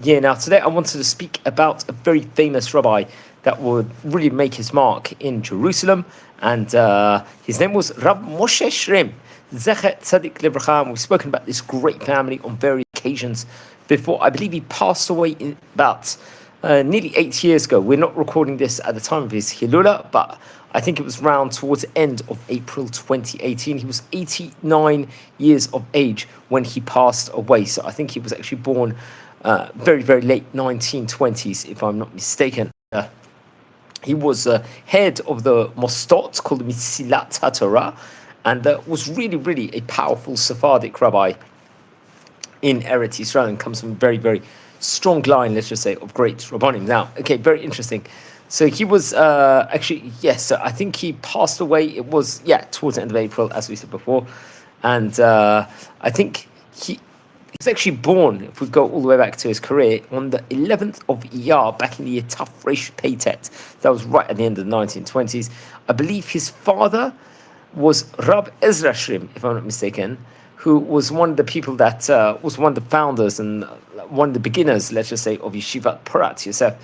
Now today I wanted to speak about a very famous rabbi that would really make his mark in Jerusalem, and his name was Rabbi Moshe Sherim, Zecher Tzadik Livracha. We've spoken about this great family on various occasions before. I believe he passed away in about nearly 8 years ago. We're not recording this at the time of his Hilula, but I think it was around towards the end of April 2018. He was 89 years of age when he passed away. So I think he was actually born very, very late 1920s, if I'm not mistaken. He was head of the Mostot called Misilat HaTorah, and was really, really a powerful Sephardic rabbi in Eretz Yisrael, and comes from a very, very strong line, let's just say, of great rabbanim. Now, okay, very interesting. So he was actually, yes, so I think he passed away, it was, towards the end of April, as we said before. And I think he was actually born, if we go all the way back to his career, on the 11th of Iyar, back in the year Taf Resh Peitet. That was right at the end of the 1920s. I believe his father was Rab Ezra Sherim, if I'm not mistaken, who was one of the people that was one of the founders and one of the beginners, let's just say, of Yeshivat Pורת, Yosef,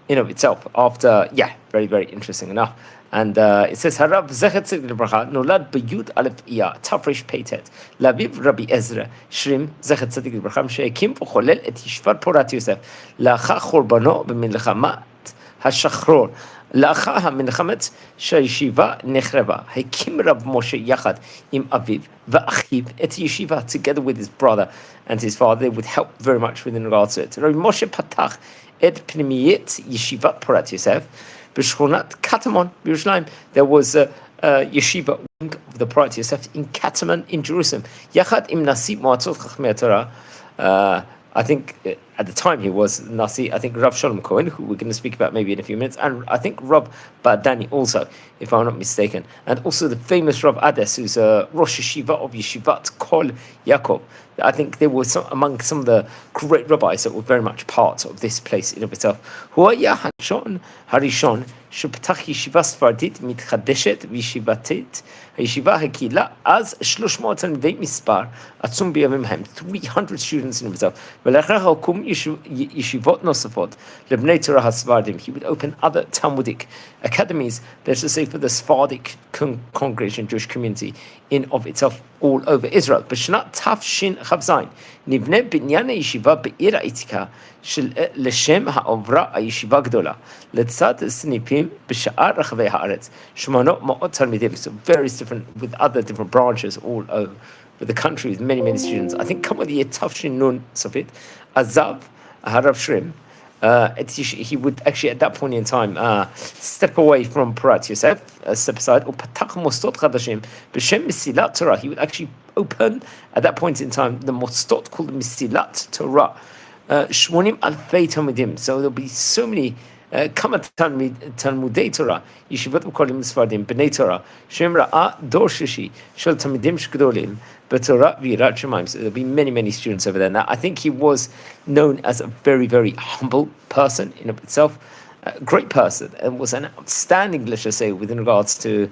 in of itself, after, very, very interesting enough. And it says, Harav Zecher Tzadik Livracha nolad b'Yud Aleph Iyar Tafresh Peitet Laviv Rabbi Ezra Sherim Zecher Tzadik Livracha she'ekim v'cholel et Yeshivat Pורת Yosef לאחר חורבנו במלחמת השחרור. לאחר המלחמת שהישיבה נחרבה, הקים רב משה יחד עם אביו ואחיו את ישיבה, together with his brother and his father. They would help very much within regards to it. רבי משה פתח את פנימיית ישיבת פורת יוסף בשכונת קטמון בירושלים. There was a yeshiva wing of the Pורת Yosef in Kataman in Jerusalem. יחד עם נשיא מועצות חכמי התורה, I think at the time he was Nasi, I think Rav Shalom Cohen, who we're going to speak about maybe in a few minutes, and I think Rav Badani also, if I'm not mistaken, and also the famous Rav Ades, who's a Rosh Yeshiva of Yeshivat Kol Yaakov. I think they were among some of the great rabbis that were very much part of this place in of itself. הוא היה הראשון שפתח ישיבה ספרדית מתחדשת וישיבתית. הישיבה הקהילה אז 300 תלמידי מספר עצום בימים ההם, 300 students in of itself. ולאחר הוקום ישיבות נוספות לבני תורה הספרדים. He would open other Talmudic academies, let's just say, for the Sephardic congregation, Jewish community in of itself all over Israel. בשנת תשכ"ז נבנה בניין הישיבה בעיר העתיקה לשם העוברה הישיבה הגדולה לצד סניפים בשאר רחבי הארץ 800 תלמידים. So various different, with other different branches all over the country with many, many students. I think come with the תש"ן סופית עזב הרב שרים. He would actually at that point in time step away from Pורת Yosef, step aside, ופתח מוסדות חדשים בשם מסילת תורה. He would actually open at that point in time the mostot called מסילת תורה. 80,000 תלמידים. So there'll be so many כמה תלמודי תורה, ישיבות וקולים ספרדים, בני תורה, שהם ראה דור שלישי של תלמידים גדולים בתורה ויראת שמיים. So there'll be many, many students over there. Now, I think he was known as a very, very humble person in of itself, a great person, and was an outstanding, let's just say, within regards to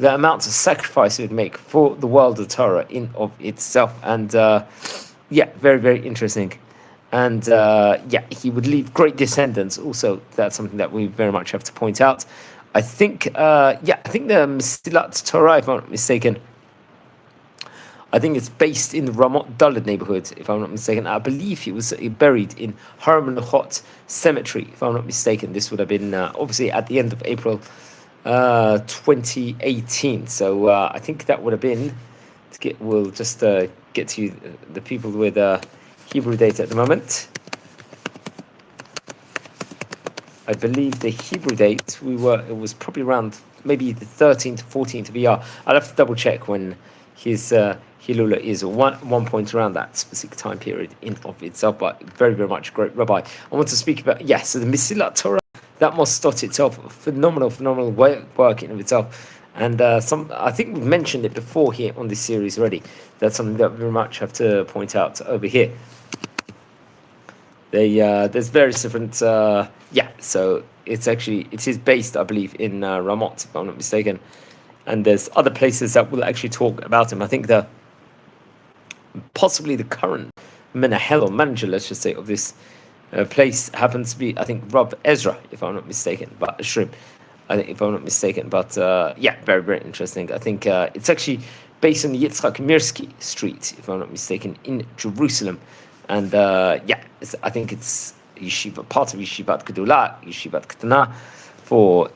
the amounts of sacrifice he would make for the world of Torah in of itself. And very, very interesting. And he would leave great descendants also. That's something that we very much have to point out. I think the Mesilat Torah, if I'm not mistaken, I think it's based in the Ramot Dalet neighborhood, if I'm not mistaken. I believe he was buried in Har Menachot Cemetery, if I'm not mistaken. This would have been obviously at the end of April 2018. So I think that would have been, we'll just get to the people with Hebrew date at the moment. I believe the Hebrew date, it was probably around maybe the 13th, 14th of Iyar. I'll have to double check when his Hilula is, or one point around that specific time period in of itself, but very, very much a great rabbi. I want to speak about, so the Mesilat Torah, that mostot itself, phenomenal work in of itself. And I think we've mentioned it before here on this series already. That's something that we very much have to point out over here. There's various different, so it is based, I believe, in Ramot, if I'm not mistaken. And there's other places that will actually talk about him. I think possibly the current menahel or manager, let's just say, of this place happens to be, I think, Rav Ezra, if I'm not mistaken, but Sherim, I think, if I'm not mistaken. But yeah, very, very interesting. I think it's actually based on the Yitzchak Mirsky Street, if I'm not mistaken, in Jerusalem. And yeah, I think it's yeshiva, part of Yeshivat Gedula, Yeshivat Ketana.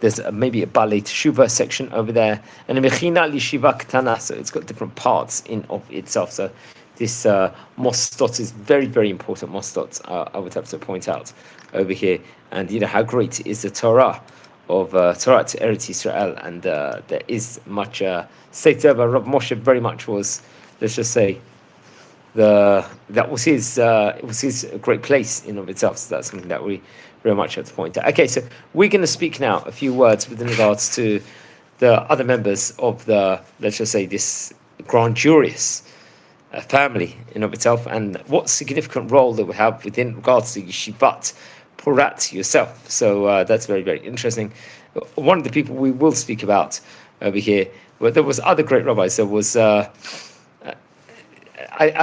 There's maybe a Balei Teshuva section over there, and a Mechina Yeshiva Ketana, so it's got different parts in of itself. So this mostot is very, very important mostot, I would have to point out over here. And you know how great is the Torah of Torah to Eretz Israel, and there is much stated over. Rabbi Moshe very much was, let's just say, that was his it was his great place in of itself. So that's something that we very much have to point out. Okay, so we're going to speak now a few words with regards to the other members of the, let's just say, this grandiose family in of itself, and what significant role they will have within regards to Yeshivat, Pורת, Yosef. So that's very, very interesting. One of the people we will speak about over here, well, there was other great rabbis. There was, I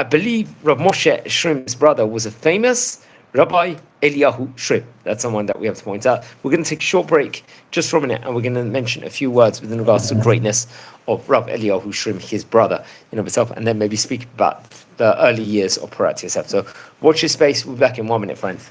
believe, Rabbi Moshe Sherim's brother was a famous Rabbi Eliyahu Sherim. That's someone that we have to point out. We're going to take a short break just for a minute, and we're going to mention a few words with regards to the greatness of Rabbi Eliyahu Sherim, his brother, in of itself, and then maybe speak about the early years of Pורת Yosef. So watch your space. We'll be back in 1 minute, friends.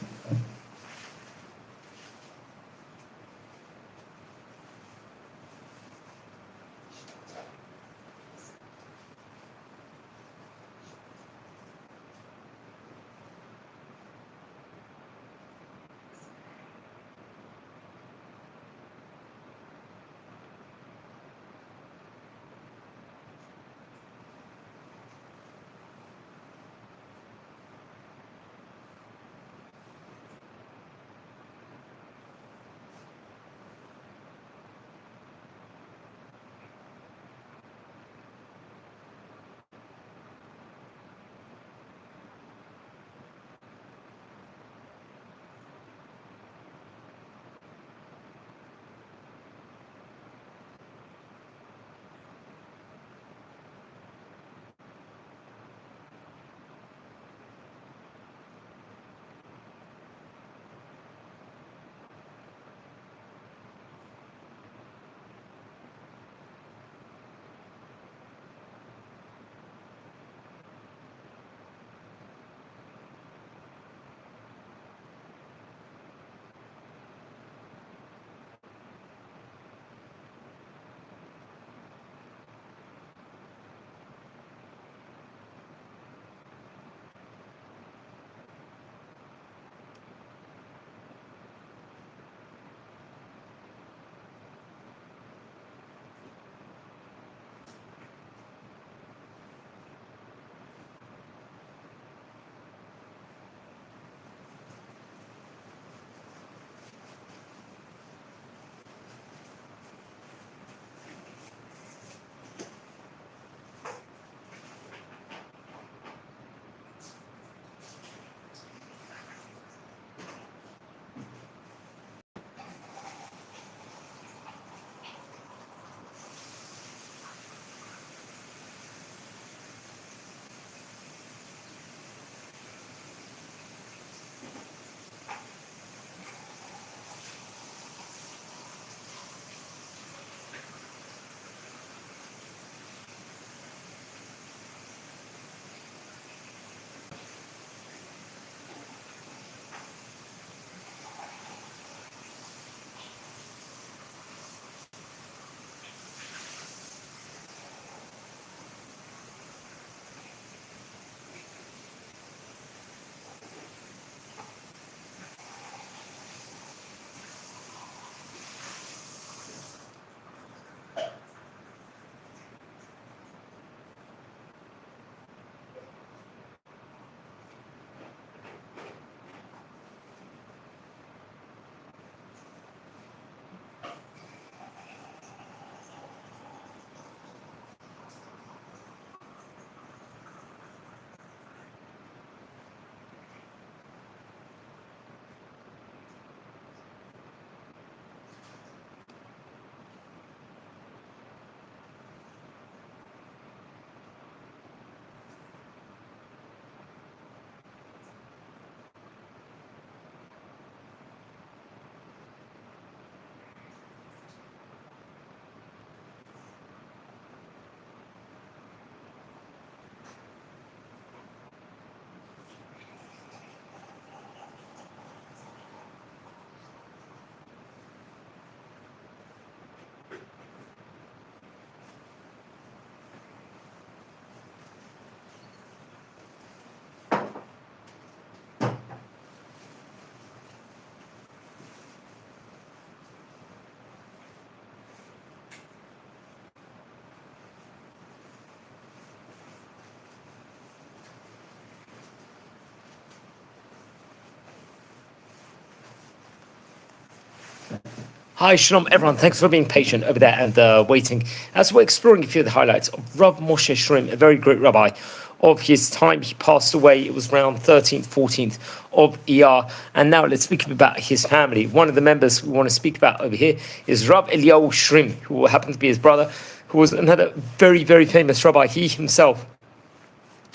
Hi, Shalom, everyone. Thanks for being patient over there and waiting as we're exploring a few of the highlights of Rabbi Moshe Sherim, a very great rabbi of his time. He passed away, it was around 13th, 14th of Iyar. And now let's speak about his family. One of the members we want to speak about over here is Rabbi Sherim, who happened to be his brother, who was another very, very famous rabbi. He himself,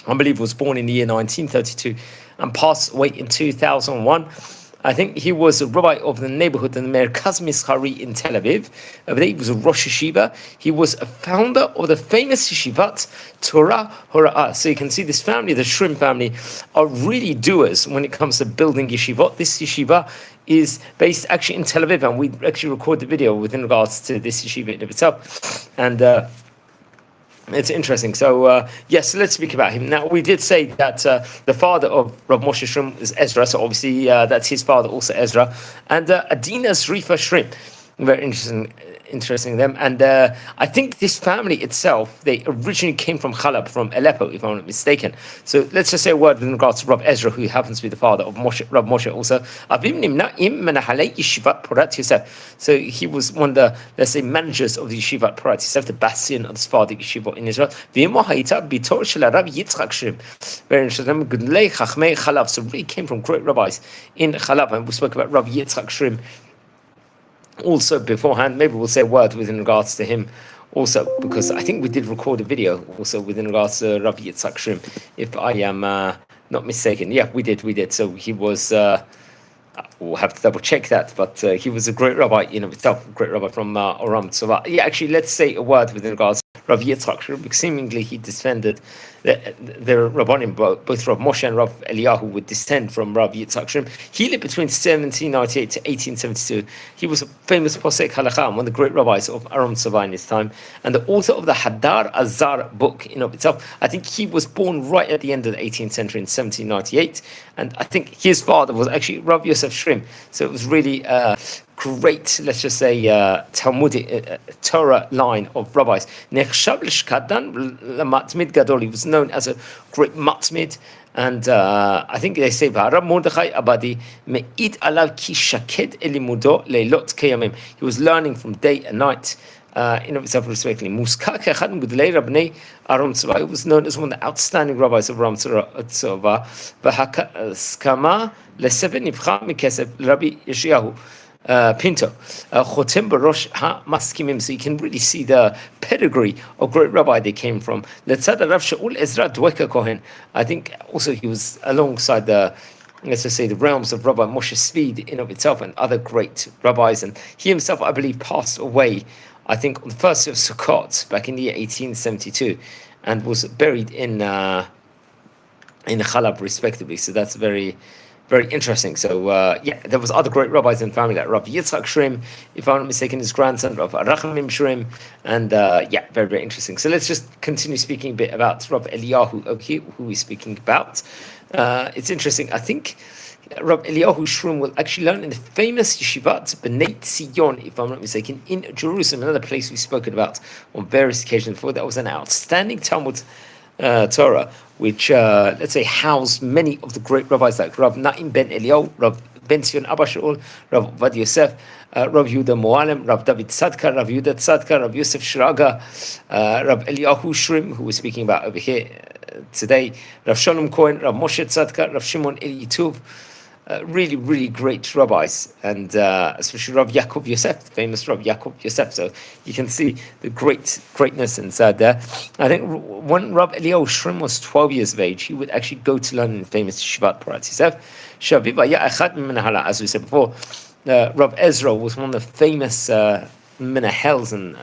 I believe, was born in the year 1932 and passed away in 2001. I think he was a rabbi of the neighborhood in the Merkaz Mishari in Tel Aviv. Over there, he was a Rosh Yeshiva. He was a founder of the famous Yeshivat Torah Hora'ah. So you can see this family, the Sherim family, are really doers when it comes to building yeshivot. This yeshiva is based actually in Tel Aviv, and we actually record the video within regards to this yeshiva in itself. And it's interesting. So, yes, let's speak about him. Now, we did say that the father of Rabbi Moshe Sherim is Ezra, so obviously that's his father, also Ezra. And Adina Zrifa Sherim, very interesting them. And I think this family itself, they originally came from Chalab, from Aleppo, if I'm not mistaken. So let's just say a word with regards to Rabbi Ezra, who happens to be the father of Rabbi Moshe also. So he was one of the, let's say, managers of the Yeshivat Pורת Yosef, the bastion of the Sephardic Yeshiva in Israel. Very interesting. So really came from great rabbis in Chalab, and we spoke about Rabbi Yitzchak Sherim also beforehand. Maybe we'll say a word within regards to him also, because I think we did record a video also within regards to Rabbi Yitzchak Sherim, if I am not mistaken. Yeah, we did. So he was, we'll have to double check that, but he was a great rabbi in of itself, a great rabbi from Oram Tzava. Yeah, actually, let's say a word within regards to Rabbi Yitzchak Sherim, because seemingly he descended, the Rabbanim, both Rabbi Moshe and Rabbi Eliyahu, would descend from Rabbi Yitzchak Sherim. He lived between 1798 to 1872. He was a famous posek halakha, one of the great rabbis of Aram Tzava in his time, and the author of the Hadar Azar book in of itself. I think he was born right at the end of the 18th century in 1798, and I think his father was actually Rabbi Yosef Sherim. So it was really great, let's just say, Talmudic Torah line of rabbis. He was known as a great matzmid, and I think they say Mordechai Abadi me'id alav ki shaked elimudo leilot keyamim. He was learning from day and night. In of itself, respectively, Muskak Echad Mugdalei Rabnei Aram Tzava. He was known as one of the outstanding rabbis of Aram Tzava. V'haskama leseven nivcha mikesef Rabbi Yeshayahu Pinto, Chotem Barosh Ha-Maskimim. So you can really see the pedigree of great rabbi they came from. Letzad Rav Shaul Ezra Dweka Kohen. I think also he was alongside the, let's just say, the realms of Rabbi Moshe Svid in of itself and other great rabbis. And he himself, I believe, passed away, I think, on the 1st of Sukkot back in the year 1872, and was buried in Chalab, respectively. So that's very, very interesting. So, yeah, there was other great rabbis in the family, like Rabbi Yitzchak Sherim, if I'm not mistaken, his grandson, Rabbi Rachamim Sherim, and yeah, very, very interesting. So let's just continue speaking a bit about Rabbi Eliyahu, okay, who we're speaking about. It's interesting. I think Rabbi Eliyahu Sherim will actually learn in the famous Yeshivat B'nai Tzion, if I'm not mistaken, in Jerusalem, another place we've spoken about on various occasions before. That was an outstanding Talmud Torah, which, let's say, housed many of the great rabbis like Rav Naim ben Eliyahu, Rav Ben Sion Abba Shaul, Rav Vad Yosef, Rav Yehuda Moalem, Rav David Tzadka, Rav Yehuda Tzadka, Rav Yosef Shraga, Rav Eliyahu Sherim, who we're speaking about over here today, Rav Shalom Cohen, Rav Moshe Tzadka, Rav Shimon Eli Tuv. Really, really great rabbis, and especially Rav Yaakov Yosef, the famous Rav Yaakov Yosef. So you can see the greatness inside there. I think when Rav Eliyahu Sherim was 12 years of age, he would actually go to learn in the famous Yeshivat Pורת Yosef. As we said before, Rav Ezra was one of the famous menahels and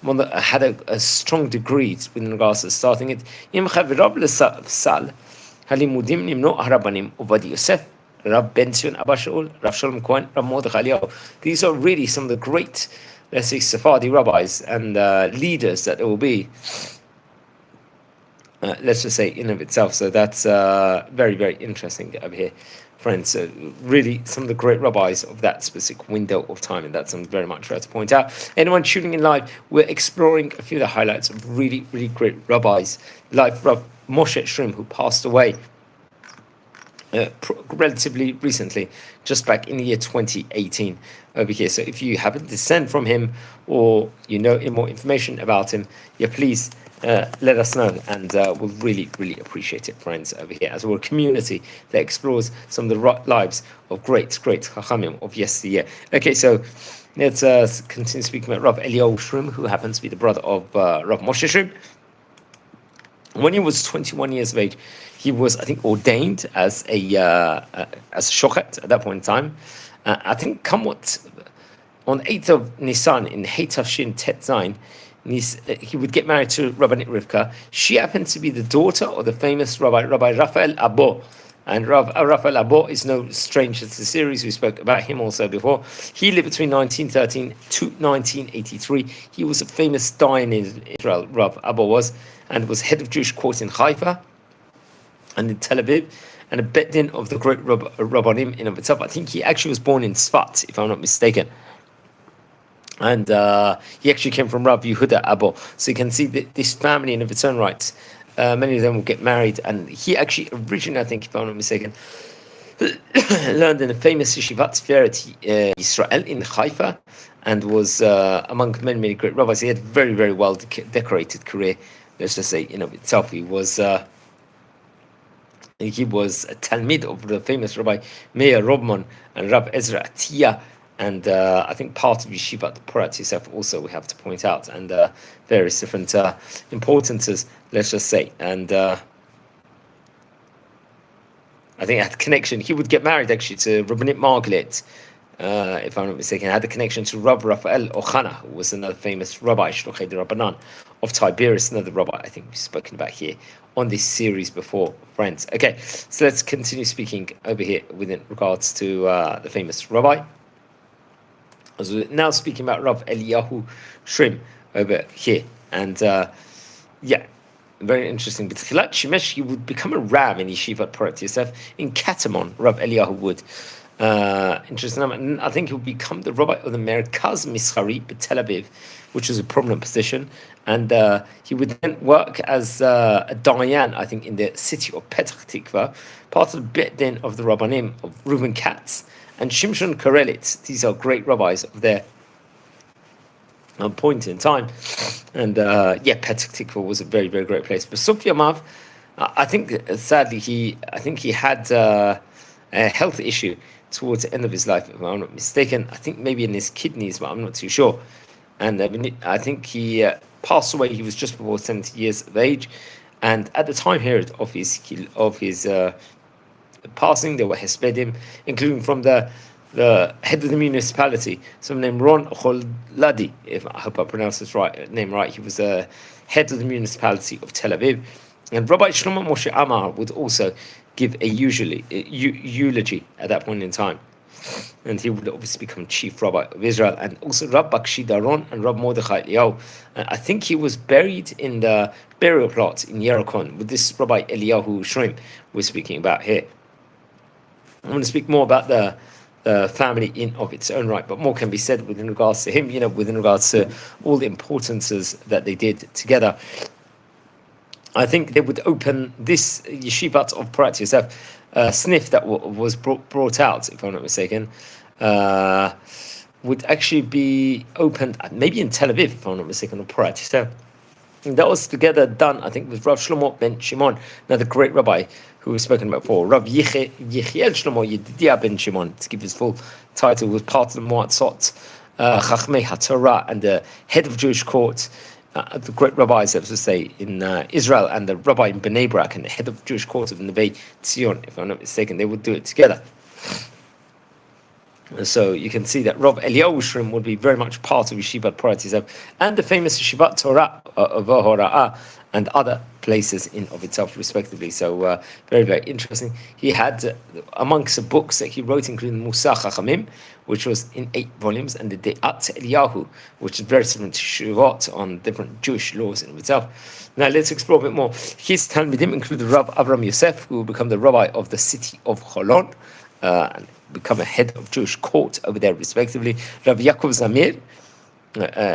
one that had a strong degree with regards to starting it. Rav Ben Sion Abba Shaul, Rav Shalom Cohen, Rav Mordechai Eliyahu. These are really some of the great, let's say, Sephardi rabbis and leaders that there will be, let's just say, in of itself. So that's very, very interesting over here, friends. So really some of the great rabbis of that specific window of time, and that's something very much fair to point out. Anyone tuning in live, we're exploring a few of the highlights of really, really great rabbis, like Rav Moshe Sherim, who passed away relatively recently, just back in the year 2018 over here. So if you happen to descend from him or you know more information about him, please let us know, and we'll really, really appreciate it, friends, over here, as we're a community that explores some of the lives of great Chachamim of yesteryear. Okay, so let's continue speaking about Rav Eliyahu Sherim, who happens to be the brother of Rabbi Moshe Sherim. When he was 21 years of age, he was, I think, ordained as a shochet at that point in time. I think, somewhat on 8th of Nisan in Hey Tafshin Tet Zayin, he would get married to Rabbanit Rivka. She happened to be the daughter of the famous Rabbi Raphael Abbo. And Raphael Abbo is no stranger to the series. We spoke about him also before. He lived between 1913 to 1983. He was a famous dayan in Israel, Rav Abbo was, and was head of Jewish court in Haifa and in Tel Aviv, and a bet din of the great Rabbanim in of itself. I think he actually was born in Sfat, if I'm not mistaken. And he actually came from Rav Yehuda Abbo. So you can see that this family in of its own right, many of them will get married. And he actually originally, I think, if I'm not mistaken, learned in the famous Yeshivat Phoret Israel in Haifa, and was among many great rabbis. He had a very, very well decorated career. Let's just say, in of itself, he was a Talmid of the famous Rabbi Meir Robman and Rab Ezra Atiyah, and I think part of Yeshivat Pורת Yosef also we have to point out, and various different importances, let's just say. And I think it had connection. He would get married actually to Rabbanit Margaret, if I'm not mistaken. Had a connection to Rav Raphael Ochana, who was another famous rabbi, Shlochei de Rabbanan, of Tiberias, another rabbi I think we've spoken about here on this series before, friends. Okay, so let's continue speaking over here within regards to the famous rabbi. As we're now speaking about Rav Eliyahu Sherim over here, and very interesting. But Chilat Shemesh, he would become a ram in Yeshivat Pורת Yosef in Katamon. Rav Eliyahu would. Interesting. And I think he would become the rabbi of the Merkaz Mischari Tel Aviv, which is a prominent position. And he would then work as a dayan, I think, in the city of Petach Tikva, part of the Bet Din of the Rabbanim of Reuven Katz and Shimshon Karelitz. These are great rabbis of their point in time. And Petach Tikva was a very, very great place. But Sof Yamav, I think, sadly, he had a health issue towards the end of his life, if I'm not mistaken. I think maybe in his kidneys, but I'm not too sure. And I think he passed away. He was just before 70 years of age. And at the time here of his passing, there were hespedim, including from the head of the municipality, someone named Ron Choladi, if I hope I pronounced his name right. He was the head of the municipality of Tel Aviv. And Rabbi Shlomo Moshe Amar would also give a eulogy at that point in time. And he would obviously become chief rabbi of Israel. And also Rab Bakshi Daron and Rab Mordechai Eliyahu. I think he was buried in the burial plot in Yerukon with this Rabbi Eliyahu Sherim we're speaking about here. I'm going to speak more about the family in of its own right, but more can be said within regards to him, within regards to all the importances that they did together. I think they would open this Yeshivat of Pורת Yosef sniff that was brought out, if I'm not mistaken, would actually be opened maybe in Tel Aviv, if I'm not mistaken, or Pורת Yosef. And that was together done, I think, with Rav Shlomo ben Shimon, another great rabbi who we've spoken about before. Rav Yechiel Shlomo Yedidia ben Shimon, to give his full title, was part of the Moatzot, Chachmei HaTorah, and the head of Jewish court, the great rabbis, I have to say, in Israel, and the rabbi in Bnei Brak, and the head of Jewish court of Neve Tzion, if I'm not mistaken. They would do it together. So you can see that Rav Eliyahu Sherim would be very much part of Yeshivat Pורת Yosef and the famous Yeshivat Torah of Hora'ah and other places in of itself, respectively. So very, very interesting. He had amongst the books that he wrote, including Musa Chachamim, which was in 8 volumes, and the De'at Eliyahu, which is very similar to Shuvot on different Jewish laws in of itself. Now let's explore a bit more. His Talmidim included Rav Avram Yosef, who will become the rabbi of the city of Cholon, and become a head of Jewish court over there, respectively. Rav Yaakov Zamir,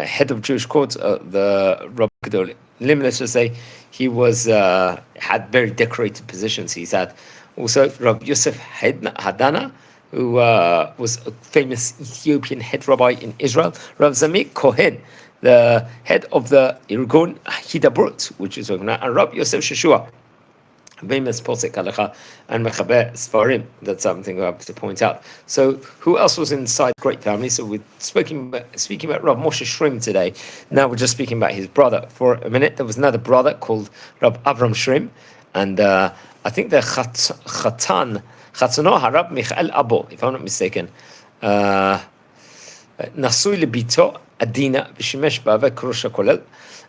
head of Jewish court, the Rabbi Gedolim, let's just say, he was had very decorated positions. He's had Also, Rabbi Yosef Hadana, who was a famous Ethiopian head rabbi in Israel. Rav Zamir Kohen, the head of the Irgun Hidabrut, which is organized, and Rabbi Yosef Sheshua, famous posek halacha and mechaber svarim. That's something I have to point out. So, who else was inside great family? So, we're speaking about Rabbi Moshe Sherim today. Now we're just speaking about his brother. For a minute, there was another brother called Rabbi Avram Sherim, and I think the Chatzano Harab Michael Abo, if I'm not mistaken. Nasui lebito Adina v'shimesh ba'avek Rosh HaKolel.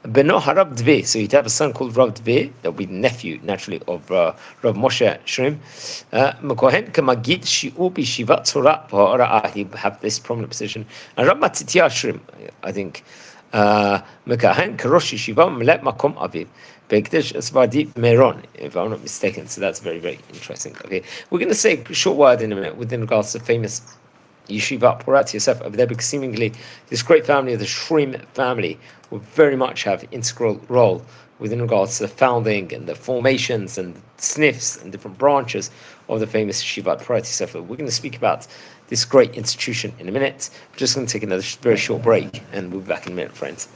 Beno Harab Dve, so he'd have a son called Rav Dve, that would be nephew, naturally, of Rav Moshe Sherim. Mekohen Kamagid Shi'u B'Yeshivat Torah V'Ha'ora'ah, he'd have this prominent position. And Rav Matitya Sherim, I think, Mekohen Karosh Yeshiva Melet Makom Aviv, Be'ekdesh Esvadi Meron, if I'm not mistaken. So that's very, very interesting. Okay, we're going to say a short word in a minute within regards to famous Yeshivat, Pורת, Yosef over there, because seemingly this great family of the Sherim family will very much have integral role within regards to the founding and the formations and sniffs and different branches of the famous Yeshivat, Pורת, Yosef. We're going to speak about this great institution in a minute. We're just going to take another very short break and we'll be back in a minute, friends.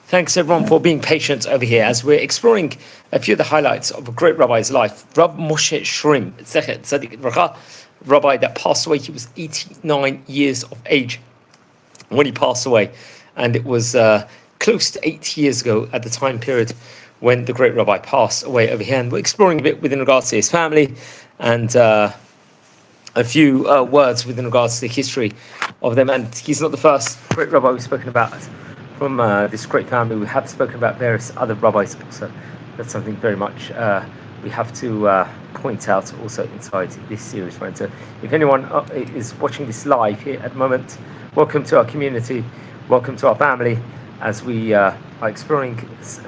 Thanks everyone for being patient over here as we're exploring a few of the highlights of a great rabbi's life. Rabbi Moshe Sherim, Zechet Tzadik Livracha, rabbi that passed away. He was 89 years of age when he passed away, and it was close to 8 years ago at the time period when the great rabbi passed away over here. And we're exploring a bit within regards to his family and a few words with regards to the history of them. And he's not the first great rabbi we've spoken about from this great family. We have spoken about various other rabbis also. That's something very much we have to point out also inside this series, friends. So if anyone is watching this live here at the moment, welcome to our community, welcome to our family, as we are exploring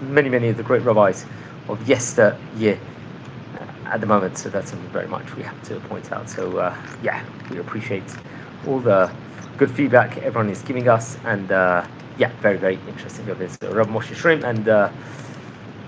many of the great rabbis of yesteryear at the moment. So that's something very much we have to point out. So we appreciate all the good feedback everyone is giving us, and very interesting of this. So Rabbi Moshe Sherim, and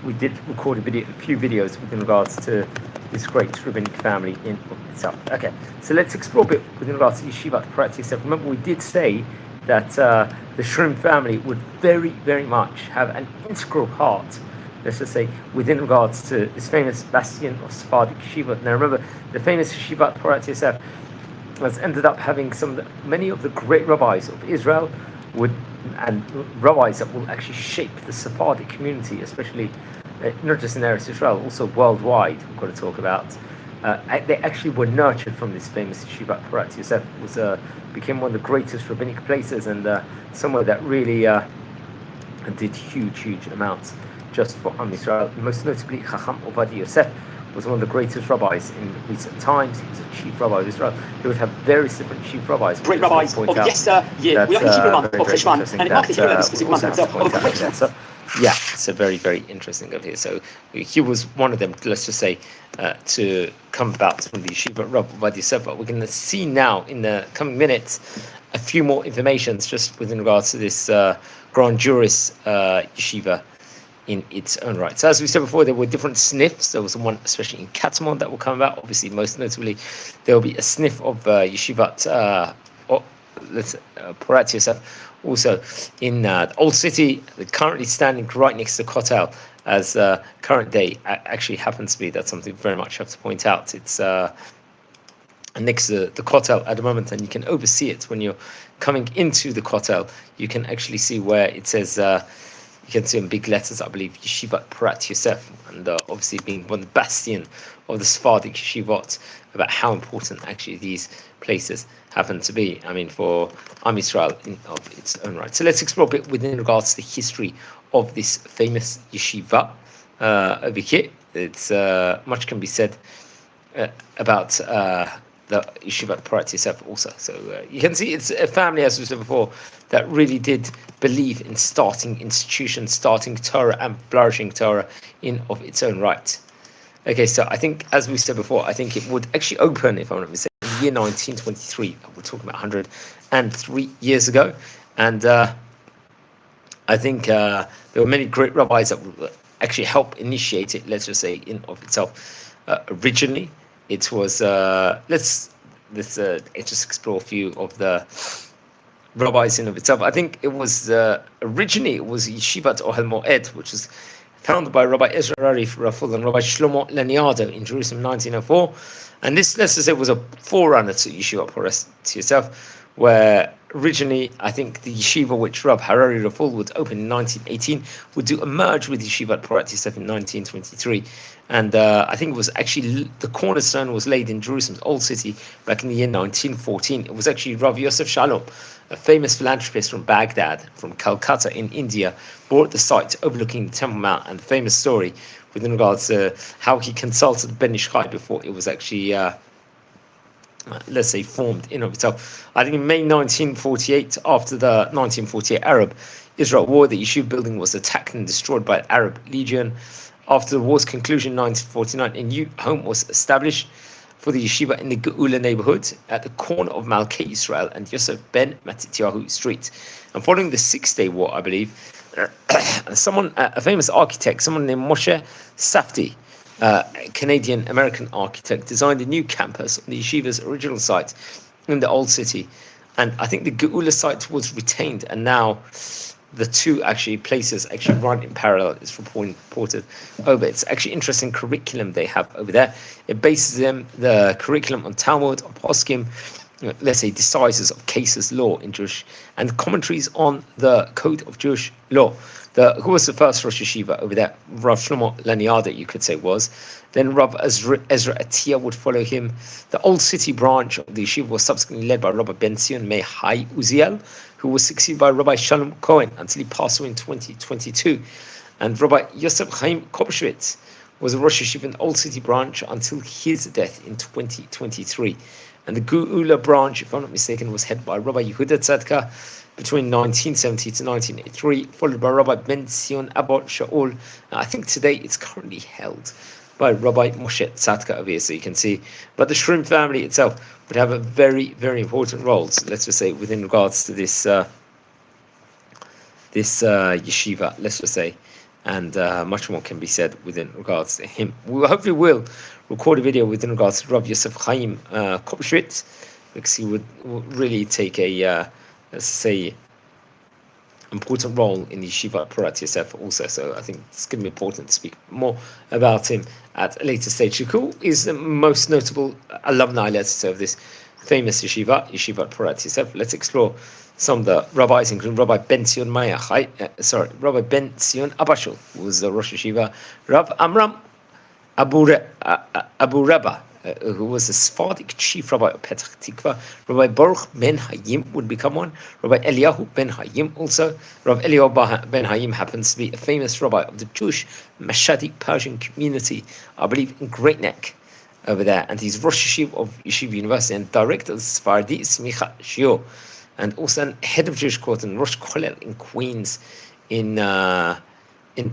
we did record a few videos with regards to this great rabbinic family in itself. Okay, so let's explore a bit with regards to Yeshivat P'oret Yosef. Remember, we did say that the Sherim family would very much have an integral part, let's just say, within regards to this famous bastion of Sephardic Yeshiva. Now remember, the famous Yeshivat P'oret Yosef has ended up having many of the great rabbis of Israel and rabbis that will actually shape the Sephardic community, especially not just in Eretz Israel, also worldwide. We've got to talk about. They actually were nurtured from this famous Yeshivat P'oret Yosef. It became one of the greatest rabbinic places, and somewhere that really did huge amounts just for Am Yisrael. Most notably, Chacham Ovadia Yosef was one of the greatest rabbis in recent times. He was a chief rabbi of Israel. They would have various different chief rabbis. Great rabbis of yesteryear. We are in the month of Cheshvan, and it marks the hero of a specific month of a great. It's a very interesting of here. So he was one of them, let's just say, to come about from the Yeshiva Rabbi Yosef. But we're going to see now in the coming minutes a few more informations just with regards to this Grand Juris Yeshiva in its own right. So as we said before, there were different sniffs. There was one especially in Katamon that will come about. Obviously, most notably, there will be a sniff of Yeshivat P'oret Yosef also in the Old City, currently standing right next to the Kotel, as current day actually happens to be. That's something very much I have to point out. It's next to the Kotel at the moment, and you can oversee it when you're coming into the Kotel. You can actually see where it says, you can see in big letters, I believe, Yeshivat P'oret Yosef, and obviously being one of the bastion of the Sephardic Yeshivot, about how important actually these places happen to be, I mean, for Am Yisrael of its own right. So let's explore a bit within regards to the history of this famous yeshiva over here. It's much can be said about the Yeshivat P'oret Yosef also. So you can see it's a family, as we said before, that really did believe in starting institutions, starting Torah and flourishing Torah in of its own right. Okay, so I think, as we said before, I think it would actually open, if I'm not mistaken, in the year 1923. We're talking about 103 years ago. And I think there were many great rabbis that would actually help initiate it, let's just say, in of itself. Originally, it was, let's just explore a few of the rabbis in of itself. I think it was, originally, it was Yeshivat Ohel Moed, which was founded by Rabbi Ezra Raful and Rabbi Shlomo Laniado in Jerusalem, 1904. And this, let's just say, was a forerunner to Yeshiva P'oret Yosef, where originally, I think the yeshiva which Rabbi Harari Raful would open in 1918 would do a merge with Yeshivat P'oret Yosef in 1923. And I think it was actually, the cornerstone was laid in Jerusalem's Old City back in the year 1914. It was actually Rav Yosef Shalom, a famous philanthropist from Baghdad, from Calcutta in India, bought the site overlooking the Temple Mount, and the famous story with regards to how he consulted Ben Ish Chai before it was actually, let's say, formed in of itself. I think in May 1948, after the 1948 Arab-Israel War, the yeshiva building was attacked and destroyed by the Arab Legion. After the war's conclusion in 1949, a new home was established for the yeshiva in the Geula neighborhood at the corner of Malkei Israel and Yosef ben Matityahu Street. And following the Six-Day War, I believe, a famous architect, someone named Moshe Safdie, a Canadian-American architect, designed a new campus on the yeshiva's original site in the Old City. And I think the Geula site was retained, and now the two actually places actually run in parallel. It's reported over. It's actually interesting curriculum they have over there. It bases the curriculum on Talmud, on Poskim, let's say, decisors of cases law in Jewish, and commentaries on the Code of Jewish Law. Who was the first Rosh Yeshiva over there? Rav Shlomo Laniada, you could say, was. Then Rav Ezra Atiyah would follow him. The Old City branch of the Yeshiva was subsequently led by Rabbi Ben Zion Meir Hai Uziel, who was succeeded by Rabbi Shalom Cohen until he passed away in 2022. And Rabbi Yosef Chaim Kopshvitz was a Rosh Yeshiva in the Old City branch until his death in 2023. And the Geula branch, if I'm not mistaken, was headed by Rabbi Yehuda Tzadka between 1970 to 1983, followed by Rabbi Ben Zion Abba Shaul. I think today it's currently held by Rabbi Moshe Tzadka over here, so you can see. But the Sherim family itself would have a very, very important role, so let's just say, within regards to this yeshiva, let's just say. And much more can be said within regards to him. We hopefully will record a video within regards to Rav Yosef Chaim Kopshvitz, because he would really take a, let's say, important role in the Yeshivat Pורת Yosef also. So I think it's going to be important to speak more about him at a later stage. Who is the most notable alumni, let's say, of this famous Yeshivat Pורת Yosef? Let's explore some of the rabbis, including Rabbi Ben Zion Rabbi Ben Zion Abashul, who was the Rosh Yeshiva, Rav Amram Abu Rabba, who was the Sephardic chief rabbi of Petach Tikva. Rabbi Baruch Ben Hayim would become one. Rabbi Eliyahu Ben Hayim also. Rabbi Eliyahu Ben Hayim happens to be a famous rabbi of the Jewish Mashadi Persian community, I believe, in Great Neck over there. And he's Rosh Yeshiva of Yeshiva University and director of the Sephardi Smicha Shiur, and also head of Jewish Court and Rosh Kollel in Queens, in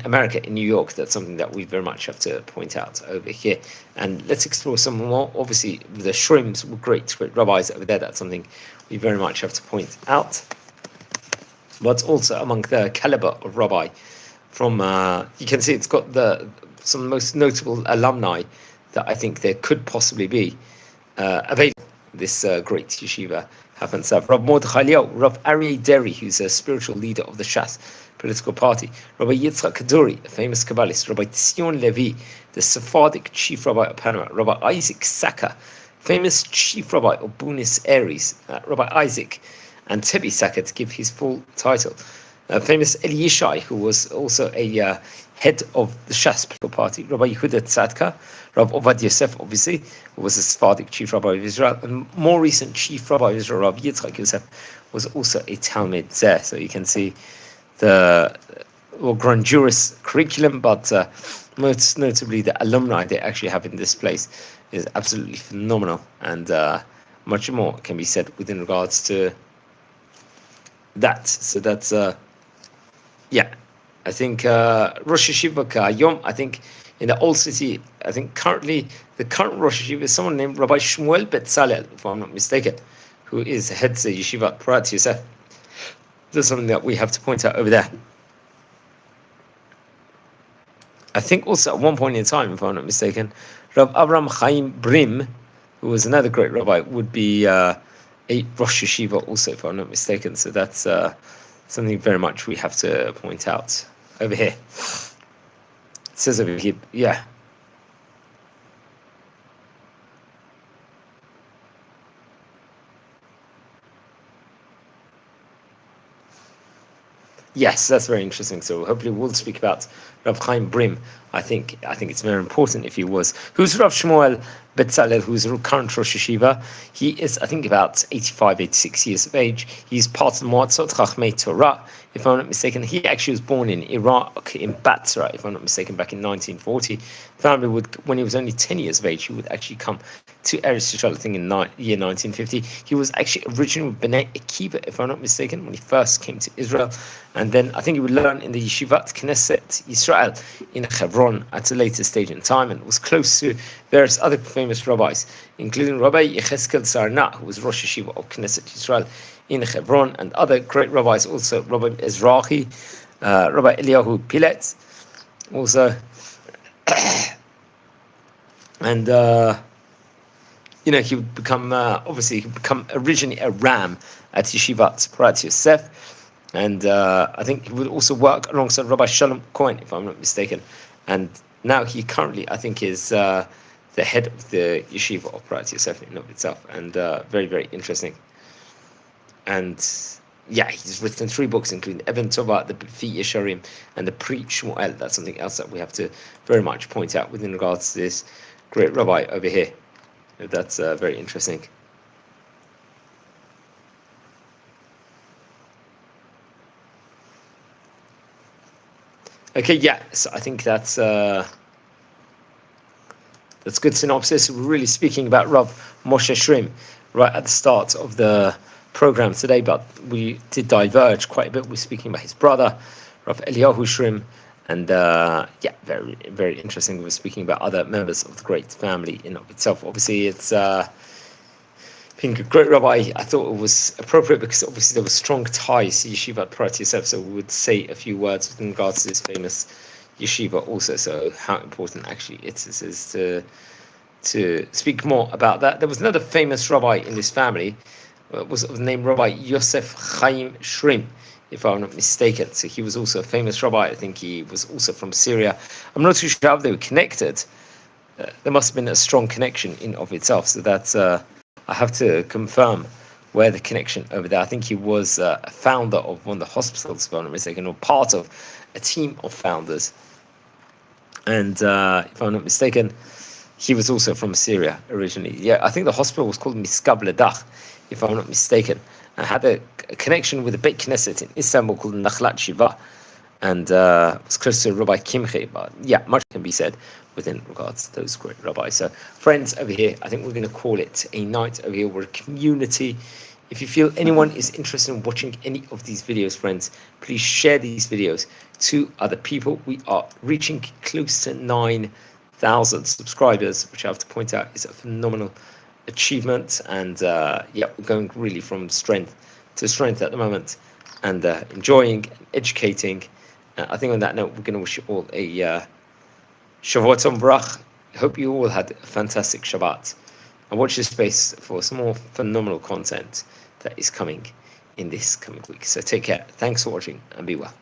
America, in New York. That's something that we very much have to point out over here. And let's explore some more. Obviously, the Shrims were great rabbis over there. That's something we very much have to point out. But also among the caliber of rabbi from, you can see it's got some most notable alumni that I think there could possibly be available. This great yeshiva happens to have Rav Mordechai Eliyahu, Rav Aryeh Deri, who's a spiritual leader of the Shas political party, Rabbi Yitzchak Kaduri, a famous Kabbalist, Rabbi Tzion Levi, the Sephardic chief rabbi of Panama, Rabbi Isaac Saka, famous chief rabbi of Buenos Aires, Rabbi Isaac, and Tebi Saka, to give his full title. Famous Eli Yishai, who was also a head of the Shas political party, Rabbi Yehuda Tzadka, Rav Ovad Yosef, obviously, who was a Sephardic chief rabbi of Israel, and more recent chief rabbi of Israel, Rav Yitzchak Yosef, was also a Talmid Zeh. So you can see the grandiose curriculum, but most notably the alumni they actually have in this place is absolutely phenomenal, and much more can be said within regards to that. So that's I think Rosh Yeshiva Kayom, I think in the Old City, I think currently the current Rosh Yeshiva is someone named Rabbi Shmuel Betzalel, if I'm not mistaken, who is head of Yeshivat Pורת Yosef. There's something that we have to point out over there. I think also at one point in time, if I'm not mistaken, Rav Avram Chaim Brim, who was another great rabbi, would be a Rosh Yeshiva also, if I'm not mistaken. So that's something very much we have to point out over here. It says over here, yeah. Yes, that's very interesting. So hopefully we'll speak about Rav Chaim Brim. I think it's very important if he was. Who's Rav Shmuel Betzalel, who's the current Rosh Yeshiva? He is, I think, about 85, 86 years of age. He's part of the Moatzot Chachmei Torah, if I'm not mistaken. He actually was born in Iraq, in Batra, if I'm not mistaken, back in 1940. Family would, when he was only 10 years of age, he would actually come to Eretz Yisrael, I think, in year 1950. He was actually originally with Bnei Akiva, if I'm not mistaken, when he first came to Israel. And then I think he would learn in the Yeshivat Knesset Yisrael in Hebron at a later stage in time, and was close to various other famous rabbis, including Rabbi Yecheskel Sarna, who was Rosh Yeshiva of Knesset Yisrael in Hebron, and other great rabbis also, Rabbi Ezrahi, Rabbi Eliyahu Pilet, also, and he would become originally a ram at Yeshivat Pורת Yosef. And I think he would also work alongside Rabbi Shalom Cohen, if I'm not mistaken. And now he currently, I think, is the head of the yeshiva of Prat Yosef in of itself, and very, very interesting. And yeah, he's written 3 books, including Eben Tova, the Fi Yesharim, and the Pri Shmuel. That's something else that we have to very much point out within regards to this great rabbi over here. That's very interesting. Okay, yeah, so I think that's good synopsis. We're really speaking about Rabbi Moshe Sherim right at the start of the program today, but we did diverge quite a bit. We're speaking about his brother, Rabbi Eliyahu Sherim, and yeah, very, very interesting. We were speaking about other members of the great family in of itself. Obviously, it's being a great rabbi, I thought it was appropriate because obviously there were strong ties to Yeshivat Prat Yosef, so we would say a few words in regards to this famous yeshiva also. So how important actually it is to speak more about that. There was another famous rabbi in this family, was named Rabbi Yosef Chaim Shrim, if I'm not mistaken. So he was also a famous rabbi. I think he was also from Syria. I'm not too sure how they were connected. There must have been a strong connection in of itself. So that's I have to confirm where the connection over there. I think he was a founder of one of the hospitals, if I'm not mistaken, or part of a team of founders. And if I'm not mistaken, he was also from Syria originally. Yeah, I think the hospital was called Miskab Ledach, if I'm not mistaken, and had a connection with a Beit Knesset in Istanbul called Nachlat Shiva, and was close to Rabbi Kimchi. But yeah, much can be said within regards to those great rabbis. So friends over here, I think we're going to call it a night over here. We're a community. If you feel anyone is interested in watching any of these videos, friends, please share these videos to other people. We are reaching close to 9,000 subscribers, which I have to point out is a phenomenal achievement. And yeah, we're going really from strength to strength at the moment, and enjoying, educating. I think on that note, we're going to wish you all a Shavuot Tov Brach. I hope you all had a fantastic Shabbat. And watch this space for some more phenomenal content that is coming in this coming week. So take care. Thanks for watching and be well.